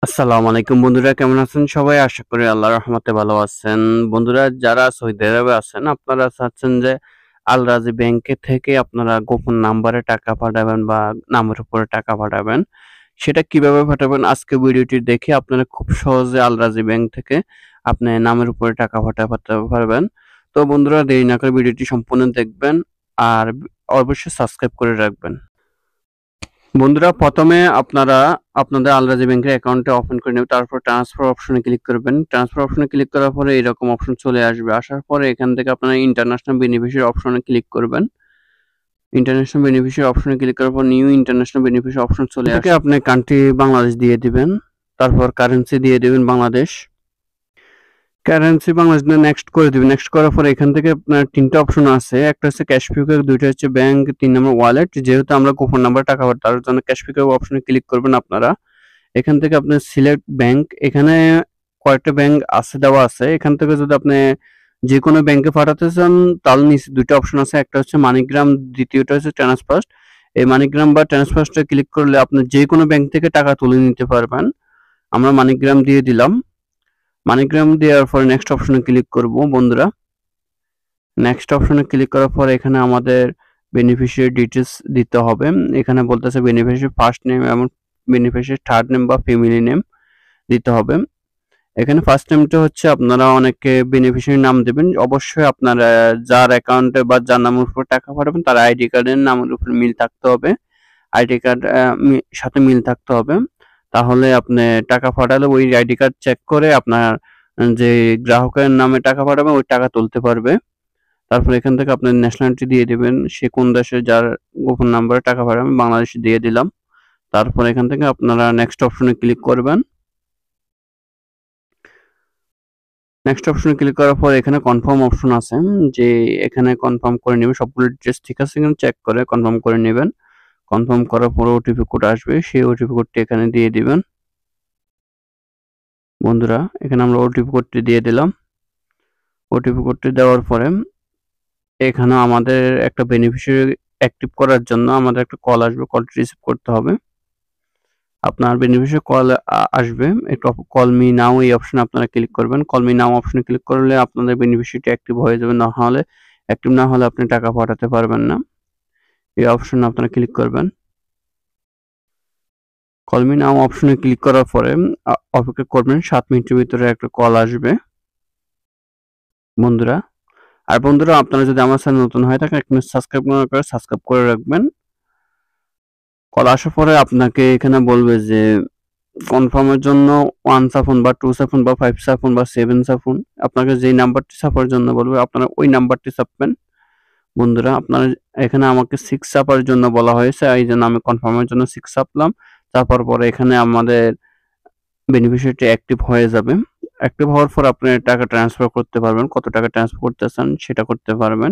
আসসালামু আলাইকুম বন্ধুরা, কেমন আছেন সবাই? আশা করি আল্লাহর রহমতে ভালো আছেন। বন্ধুরা, যারা সৌদি আরবে আছেন আপনারা চাচ্ছেন যে আল রাজি ব্যাংকে থেকে আপনারা গোপন নাম্বারে টাকা পাঠাবেন বা নামের উপরে টাকা পাঠাবেন। সেটা কিভাবে পাঠাবেন আজকে ভিডিওটি দেখে আপনারা খুব সহজে আল রাজি ব্যাংক থেকে আপনি নামের উপরে টাকা পাঠাতে পারবেন। তো বন্ধুরা, দেরি না করে ভিডিওটি সম্পূর্ণ দেখবেন আর অবশ্যই সাবস্ক্রাইব করে রাখবেন। বন্ধুরা, প্রথমে আপনারা আপনাদের আল রাজি ব্যাংকের অ্যাকাউন্টটা ওপেন করে নেবেন। তারপর ট্রান্সফার অপশনে ক্লিক করবেন। ট্রান্সফার অপশনে ক্লিক করার পরে এরকম অপশন চলে আসবে। আসার পরে এখান থেকে আপনারা ইন্টারন্যাশনাল বেনিফিশিয়ারি অপশনে ক্লিক করবেন। ইন্টারন্যাশনাল বেনিফিশিয়ারি অপশনে ক্লিক করার পর নিউ ইন্টারন্যাশনাল বেনিফিশিয়ারি অপশন চলে আসবে। আপনি কান্ট্রি বাংলাদেশ দিয়ে দিবেন। তারপর কারেন্সি দিয়ে দিবেন বাংলাদেশ। কারেন্সি বাংলাদেশ নেক্সট করে দিবেন। নেক্সট করার পরে এখান থেকে আপনার ৩ টা অপশন আছে। একটা হচ্ছে ক্যাশ পিকআপ, ২টা হচ্ছে ব্যাংক, ৩ নম্বর ওয়ালেট। যেহেতু আমরা গোপন নাম্বার টাকা পাঠাবো তার জন্য ক্যাশ পিকআপ অপশনে ক্লিক করবেন আপনারা। এখান থেকে আপনি সিলেক্ট ব্যাংক, এখানে কয়েকটা ব্যাংক আছে দেওয়া আছে। এখান থেকে যদি আপনি যে কোনো ব্যাংকে পাঠাতে চান তাহলে নিচে ২টা অপশন আছে। একটা হচ্ছে মানিগ্রাম, দ্বিতীয়টা হচ্ছে ট্রান্সফার্স্ট। এই মানিগ্রাম বা ট্রান্সফার্স্টে ক্লিক করলে আপনি যে কোনো ব্যাংক থেকে টাকা তুলে নিতে পারবেন। আমরা মানিগ্রাম দিয়ে দিলাম। মানিগ্রাম দেওয়ার পরে নেক্সট অপশনে ক্লিক করব বন্ধুরা। নেক্সট অপশনে ক্লিক করার পর এখানে আমাদের বেনিফিশিয়ারি ডিটেইলস দিতে হবে। এখানে বলতেছে বেনিফিশিয়ারি ফার্স্ট নেম এবং বেনিফিশিয়ারি থার্ড নেম বা ফ্যামিলি নেম দিতে হবে। এখানে ফার্স্ট নেমটা হচ্ছে আপনারা অনেকে বেনিফিশিয়ারি নাম দেবেন। অবশ্যই আপনারা যার অ্যাকাউন্টে বা যার নামের উপর টাকা পাঠাবেন তার আইডি কার্ডের নামের উপর মিল থাকতে হবে। আইডি কার্ড সাথে মিল থাকতে হবে। তাহলে আপনি টাকা পাঠালে ওই আইডি কার্ড চেক করে আপনার যে গ্রাহকের নামে টাকা পাঠাবেন ওই টাকা তুলতে পারবে। তারপর এখান থেকে আপনার ন্যাশনালিটি দিয়ে দিবেন। সে কোন দেশে যার গোপন নাম্বারে টাকা পাঠাবেন, বাংলাদেশে দিয়ে দিলাম। তারপর এখান থেকে আপনারা নেক্সট অপশনে ক্লিক করবেন। নেক্সট অপশনে ক্লিক করার পর এখানে কনফার্ম অপশন আছে, যে এখানে কনফার্ম করে নেবেন। সবগুলো ডিটেইলস ঠিক আছে কিনা চেক করে কনফার্ম করে নেবেন। কনফার্ম করার পর ওটিপি কোড আসবে, সেই ওটিপি কোডটি এখানে দিয়ে দিবেন। বন্ধুরা, এখানে আমরা ওটিপি কোডটি দিয়ে দিলাম। ওটিপি কোডটি দেওয়ার পরে এখানে আমাদের একটা বেনিফিশিয়ারি অ্যাক্টিভ করার জন্য আমাদের একটা কল আসবে। কলটি রিসিভ করতে হবে। আপনার বেনিফিশিয়ারি কল আসবে। একটু কল মি নাও এই অপশনে আপনারা ক্লিক করবেন। কল মি নাও অপশনে ক্লিক করলে আপনাদের বেনিফিশিয়ারিটি অ্যাক্টিভ হয়ে যাবে। অ্যাক্টিভ না হলে আপনি টাকা পাঠাতে পারবেন না। এই অপশনে আপনারা ক্লিক করবেন। কল মি নাও অপশনে ক্লিক করার পরে অপেক্ষা করবেন। ৭ মিনিটের ভিতরে একটা কল আসবে বন্ধুরা। আর বন্ধুরা, আপনারা যদি আমার চ্যানেল নতুন হয়ে থাকেন এখানে সাবস্ক্রাইব করে রাখবেন। কল আসার পরে আপনাকে এখানে বলবে যে কনফার্মের জন্য 1 চাপুন বা 2 চাপুন বা 5 চাপুন বা 7 চাপুন। আপনাকে যেই নাম্বারটি চাপার জন্য বলবে আপনারা ওই নাম্বারটি চাপবেন। বন্ধুরা, আপনারা এখানে আমাকে 6 চাপার জন্য বলা হয়েছে, এই জন্য আমি কনফার্মের জন্য 6 চাপলাম। চাপার পরে এখানে আমাদের বেনিফিশিয়ারিটি অ্যাক্টিভ হয়ে যাবে। অ্যাক্টিভ হওয়ার পর আপনি টাকা ট্রান্সফার করতে পারবেন। কত টাকা ট্রান্সফার করতে চান সেটা করতে পারবেন।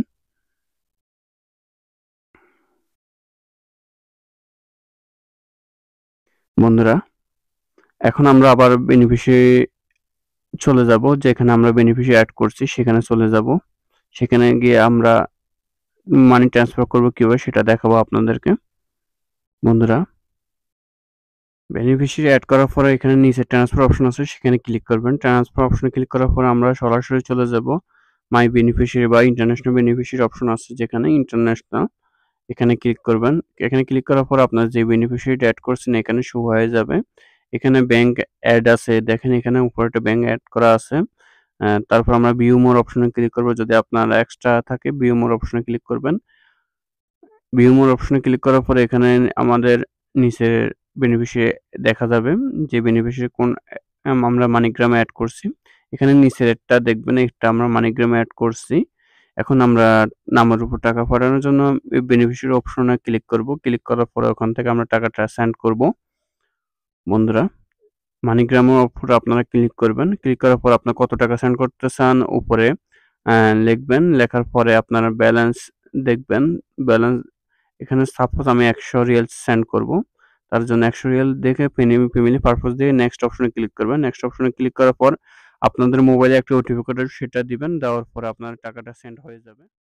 বন্ধুরা, এখন আমরা আবার বেনিফিশিয়ারি চলে যাব, যেখানে আমরা বেনিফিশিয়ারি অ্যাড করছি সেখানে চলে যাব। সেখানে গিয়ে আমরা মানি ট্রান্সফার করব কিভাবে সেটা দেখাবো আপনাদেরকে। বন্ধুরা, বেনিফিশিয়ারি অ্যাড করার পরে এখানে নিচে ট্রান্সফার অপশন আছে, সেখানে ক্লিক করবেন। ট্রান্সফার অপশনে ক্লিক করার পরে আমরা সরাসরি চলে যাব মাই বেনিফিশিয়ারি বা ইন্টারন্যাশনাল বেনিফিশিয়ারি অপশন আছে যেখানে ইন্টারন্যাশনাল, এখানে ক্লিক করবেন। এখানে ক্লিক করার পর আপনার যে বেনিফিশিয়ারিটা অ্যাড করছেন এখানে শো হয়ে যাবে। এখানে ব্যাংক অ্যাড আছে, দেখেন এখানে উপরে একটা ব্যাংক অ্যাড করা আছে। তারপর আমরা ভিউ মোর অপশনে ক্লিক করব। যদি আপনার এক্সট্রা থাকে ভিউ মোর অপশনে ক্লিক করবেন। ভিউ মোর অপশনে ক্লিক করার পরে এখানে আমাদের নিচের বেনিফিশিয়ারি দেখা যাবে, যে বেনিফিশিয়ারি কোন আমরা মানিগ্রামে অ্যাড করছি। এখানে নিচেরটা দেখবেন, এটা আমরা মানিগ্রামে অ্যাড করছি। এখন আমরা নামের উপর টাকা পাঠানোর জন্য বেনিফিশিয়ারি অপশনে ক্লিক করব। ক্লিক করার পরে ওখান থেকে আমরা টাকাটা সেন্ড করব। বন্ধুরা, মানিগ্রামের উপর আপনারা ক্লিক করবেন। ক্লিক করার পর আপনারা কত টাকা সেন্ড করতে চান উপরে লিখবেন। লেখার পরে আপনারা ব্যালেন্স দেখবেন। ব্যালেন্স এখানে সাপোজ আমি ১০০ রিয়াল সেন্ড করব। তার জন্য ১০০ রিয়াল দেখে ফ্যামিলি পারপোজ দিয়ে নেক্সট অপশনে ক্লিক করবেন। নেক্সট অপশনে ক্লিক করার পর আপনাদের মোবাইলে একটা ওটিপি কোড আসবে, সেটা দিবেন। দেওয়ার পরে আপনার টাকাটা সেন্ড হয়ে যাবে।